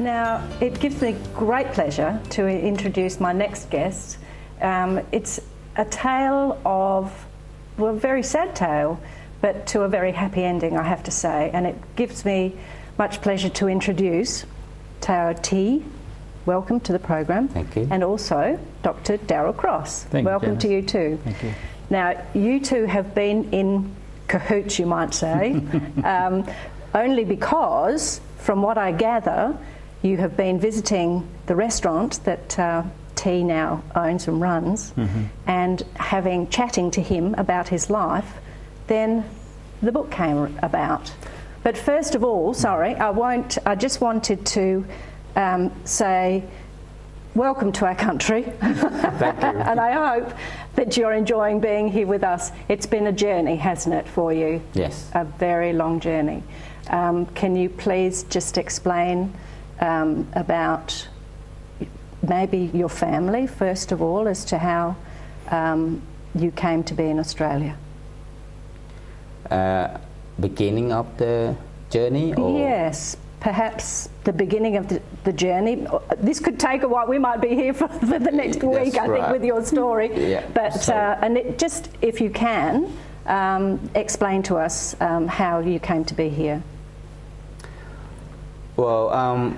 Now, it gives me great pleasure to introduce my next guest. It's a tale of, well, a very sad tale, but to a very happy ending, I have to say. And it gives me much pleasure to introduce Thao Te. Welcome to the program. Thank you. And also Dr. Darryl Cross. Thank you, Welcome to you too. Thank you. Now, you two have been in cahoots, you might say, only because, from what I gather, you have been visiting the restaurant that T now owns and runs, and chatting to him about his life, then the book came about. But first of all, sorry, I just wanted to say welcome to our country. Thank you. And I hope that you're enjoying being here with us. It's been a journey, hasn't it, for you? Yes. A very long journey. Can you please just explain about maybe your family, first of all, as to how you came to be in Australia? Beginning of the journey? Or? Yes, perhaps the beginning of the journey. This could take a while. We might be here for the next week, I think, with your story. Yeah. But and just, if you can, explain to us how you came to be here. Well,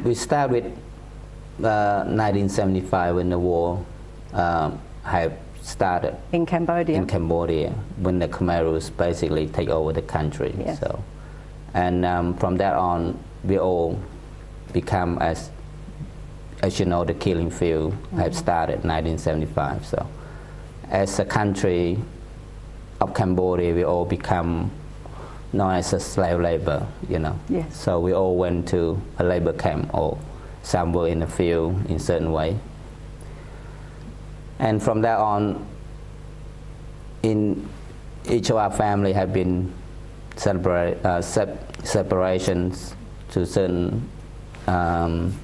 we start with 1975 when the war had started. In Cambodia? In Cambodia, when the Khmerus basically take over the country. Yes. So, and from that on, we all become, as you know, the killing field had started in 1975. So, as a country of Cambodia, we all become known as a slave labor, you know. Yes. So we all went to a labor camp or somewhere in the field in a certain way. And from that on, in each of our family have been separations to certain time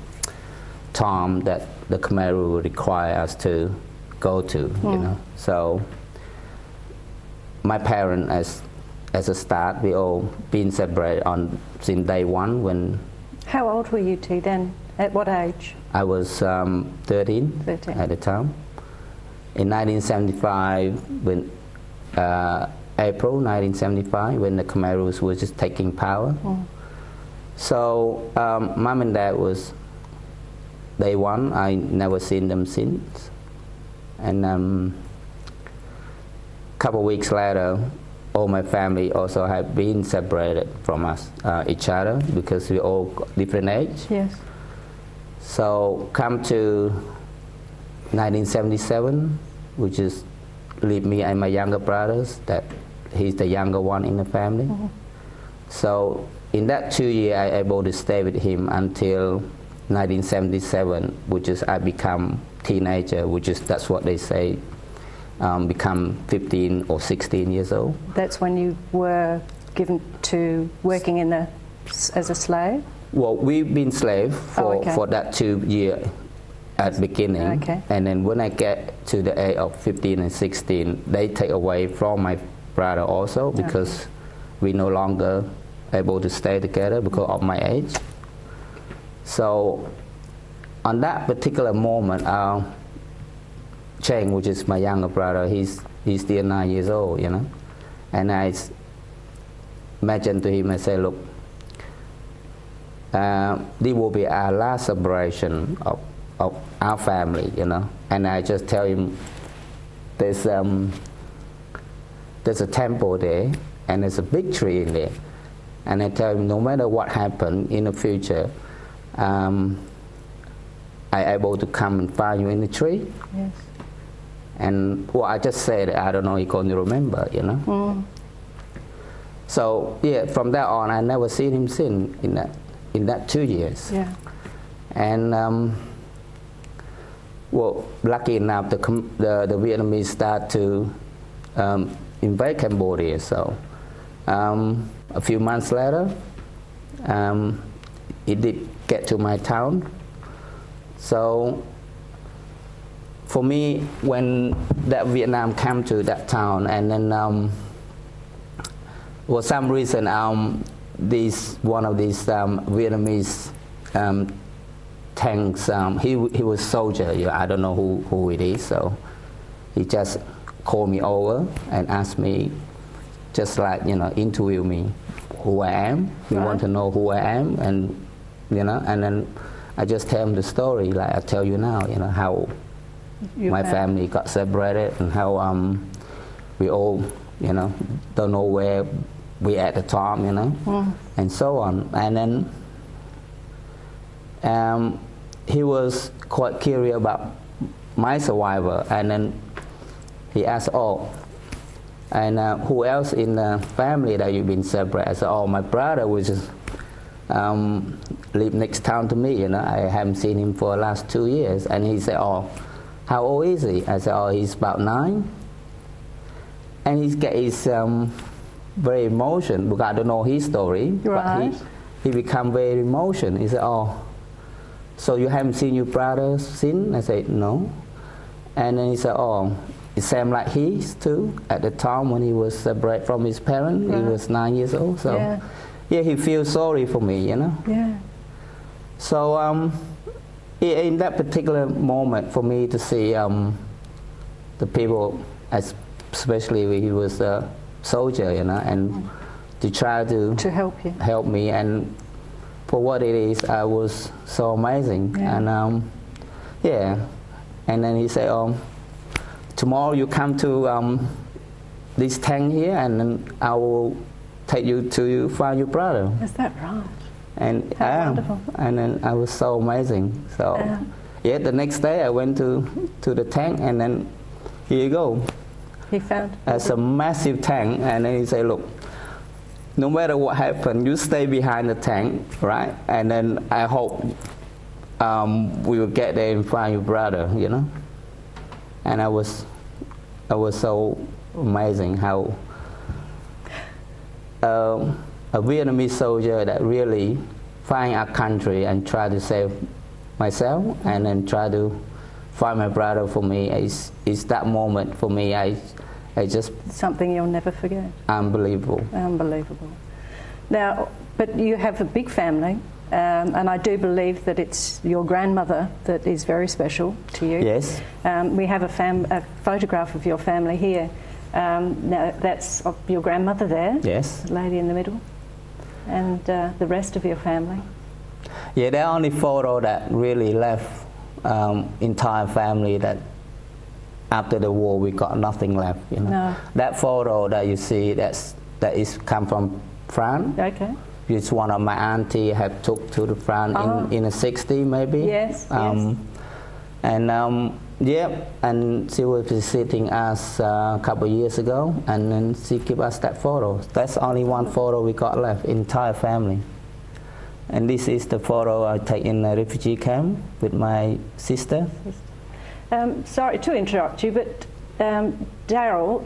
that the Khmer would require us to go to, you know. So my parents, as a start, we all been separated since day one. When How old were you two then? At what age? I was 13 at the time. In 1975, when April 1975, when the Khmerus were just taking power. So mom and dad was day one. I never seen them since. And a couple of weeks later, all my family also have been separated from us, each other, because we all got different age. Yes. So come to 1977, which is leave me and my younger brothers, that he's the younger one in the family. So in that 2 years, I able to stay with him until 1977, which is I become teenager, which is, that's what they say, become 15 or 16 years old. That's when you were given to working in as a slave? Well, we've been slave for that 2 years at the beginning. Okay. And then when I get to the age of 15 and 16, they take away from my brother also, because we no longer able to stay together because of my age. So on that particular moment, Cheng, which is my younger brother, he's still 9 years old, you know. And I mentioned to him, I say, look, this will be our last separation of our family, you know. And I just tell him, there's a temple there, and there's a big tree in there. And I tell him, no matter what happened in the future, I able to come and find you in the tree. Yes. And what I just said, I don't know if you're going to remember, you know. So yeah, from that on, I never seen him since in that 2 years. Yeah. And well, lucky enough, the Vietnamese start to invade Cambodia. So a few months later, it did get to my town. So for me, when that Vietnam came to that town, and then for some reason, one of these Vietnamese tanks. He was soldier. I don't know who it is. So he just called me over and asked me, just like, interview me, who I am. He want to know who I am, and and then I just tell him the story, like I tell you now, how my family got separated and how we all, don't know where we at the time, and so on. And then he was quite curious about my survival, and then he asked, and who else in the family that you've been separated? I said, my brother was just live next town to me, I haven't seen him for the last 2 years. And he said, how old is he? I said, he's about 9. And he's very emotional, because I don't know his story. Right. But he become very emotional. He said, so you haven't seen your brother since? I said, no. And then he said, it seemed like he too, at the time when he was separated from his parents. He was 9 years old. So yeah, he feels sorry for me, Yeah. So in that particular moment, for me to see the people, especially when he was a soldier, and to try to help me, and for what it is, I was so amazing. And and then he said, tomorrow you come to this tank here, and then I will take you to find your brother. Is that right? And wonderful. And then I was so amazing. So the next day I went to the tank, and then here you go. He found it's a massive tank, and then he said, look, no matter what happened, you stay behind the tank, right? And then I hope we will get there and find your brother, And I was so amazing how a Vietnamese soldier that really find our country and try to save myself, and then try to find my brother for me. Is that moment for me, I just... Something you'll never forget. Unbelievable. Unbelievable. Now, but you have a big family, and I do believe that it's your grandmother that is very special to you. Yes. We have a photograph of your family here. Now, that's of your grandmother there. Yes. The lady in the middle. And the rest of your family. Yeah, the only photo that really left entire family, that after the war we got nothing left. No. That photo that you see, that is come from France. Okay. It's one of my auntie have took to the France in the 60s maybe. Yes. And and she was visiting us a couple of years ago, and then she gave us that photo. That's only one photo we got left, entire family. And this is the photo I take in a refugee camp with my sister. Sorry to interrupt you, but Daryl,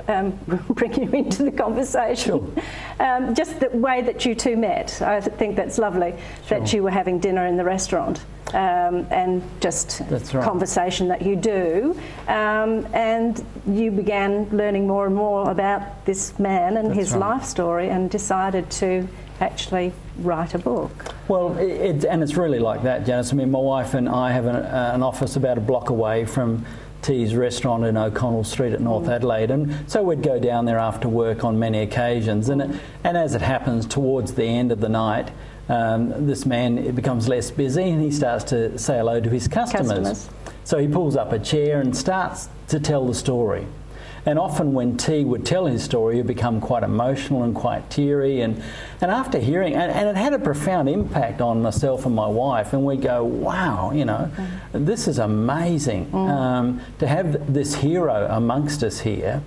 bring you into the conversation. Sure. Just the way that you two met, I think that's lovely. Sure. That you were having dinner in the restaurant, and just conversation that you do, and you began learning more and more about this man and his life story, and decided to actually write a book. Well, and it's really like that, Janice. I mean, my wife and I have an office about a block away from T's restaurant in O'Connell Street at North Adelaide, and so we'd go down there after work on many occasions, and as it happens, towards the end of the night, this man becomes less busy and he starts to say hello to his customers. So he pulls up a chair and starts to tell the story. And often when T would tell his story, he'd become quite emotional and quite teary. And after hearing, and it had a profound impact on myself and my wife, and we'd go, wow, this is amazing to have this hero amongst us here.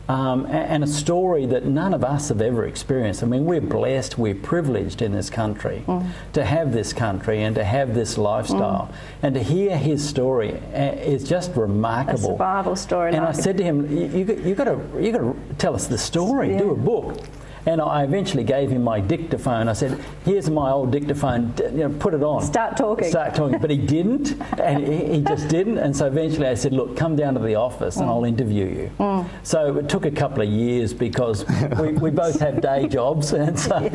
And a story that none of us have ever experienced. I mean, we're blessed, we're privileged in this country to have this country and to have this lifestyle. And to hear his story is just remarkable. A survival story. And I said to him, you got to tell us the story, do a book. And I eventually gave him my dictaphone. I said, here's my old dictaphone, put it on. Start talking. Start talking. But he didn't, and he just didn't. And so eventually I said, look, come down to the office and I'll interview you. So it took a couple of years because we both have day jobs. And so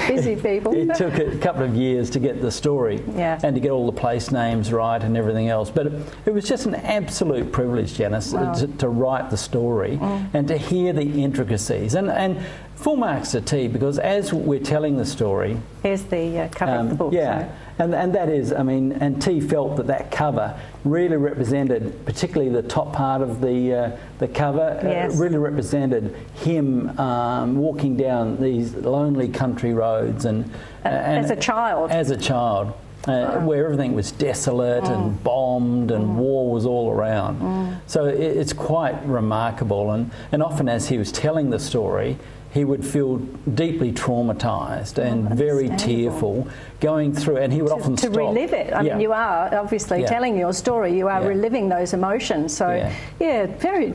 busy people. It took a couple of years to get the story and to get all the place names right and everything else. But it was just an absolute privilege, Janice, to write the story and to hear the intricacies. And full marks to T, because as we're telling the story... Here's the cover of the book. Yeah, and that is, I mean, and T felt that cover really represented, particularly the top part of the cover, really represented him walking down these lonely country roads and as a child. As a child. Where everything was desolate and bombed and war was all around. So it's quite remarkable, and often as he was telling the story, he would feel deeply traumatised and very tearful going through, and he would often stop. To relive it. I mean, you are obviously telling your story, you are reliving those emotions. So, very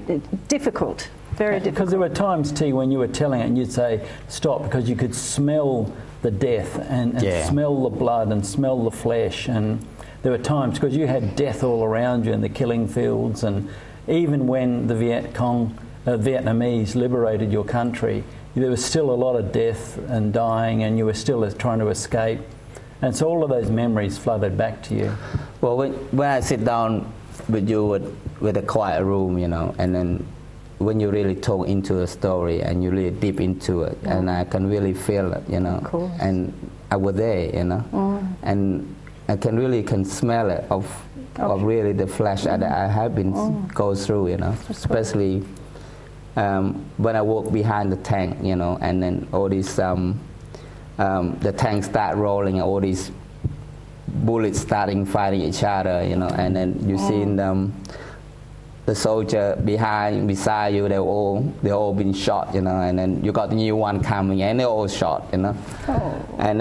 difficult. Very difficult. Because there were times, T, when you were telling it and you'd say, stop, because you could smell the death and smell the blood and smell the flesh. And there were times, because you had death all around you in the killing fields, and even when the Vietnamese liberated your country, there was still a lot of death and dying, and you were still trying to escape. And so all of those memories flooded back to you. Well, when I sit down with you with a quiet room, and then when you really talk into a story and you really deep into it, and I can really feel it, and I was there, and I can smell it of really the flesh that I have been go through, especially when I walk behind the tank, and then all these the tank start rolling, and all these bullets starting fighting each other, and then you see the soldier beside you, they're all been shot, and then you got the new one coming, and they're all shot, and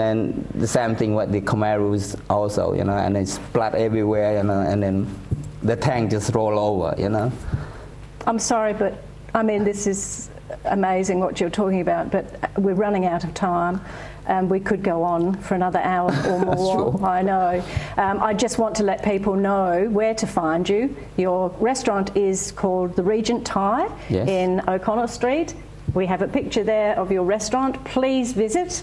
then the same thing with the Comaros also, and it's blood everywhere, and then the tank just roll over, I'm sorry, but I mean, this is amazing what you're talking about, but we're running out of time. We could go on for another hour or more. Sure. I know. I just want to let people know where to find you. Your restaurant is called The Regent Thai in O'Connell Street. We have a picture there of your restaurant. Please visit.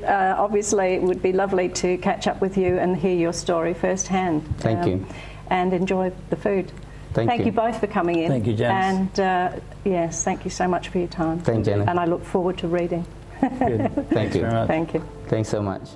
Obviously, it would be lovely to catch up with you and hear your story firsthand. Thank you. And enjoy the food. Thank you both for coming in. Thank you, Janice. And yes, thank you so much for your time. Thank you, Janice. And I look forward to reading. Good. Thank you. Thank you. Thanks so much.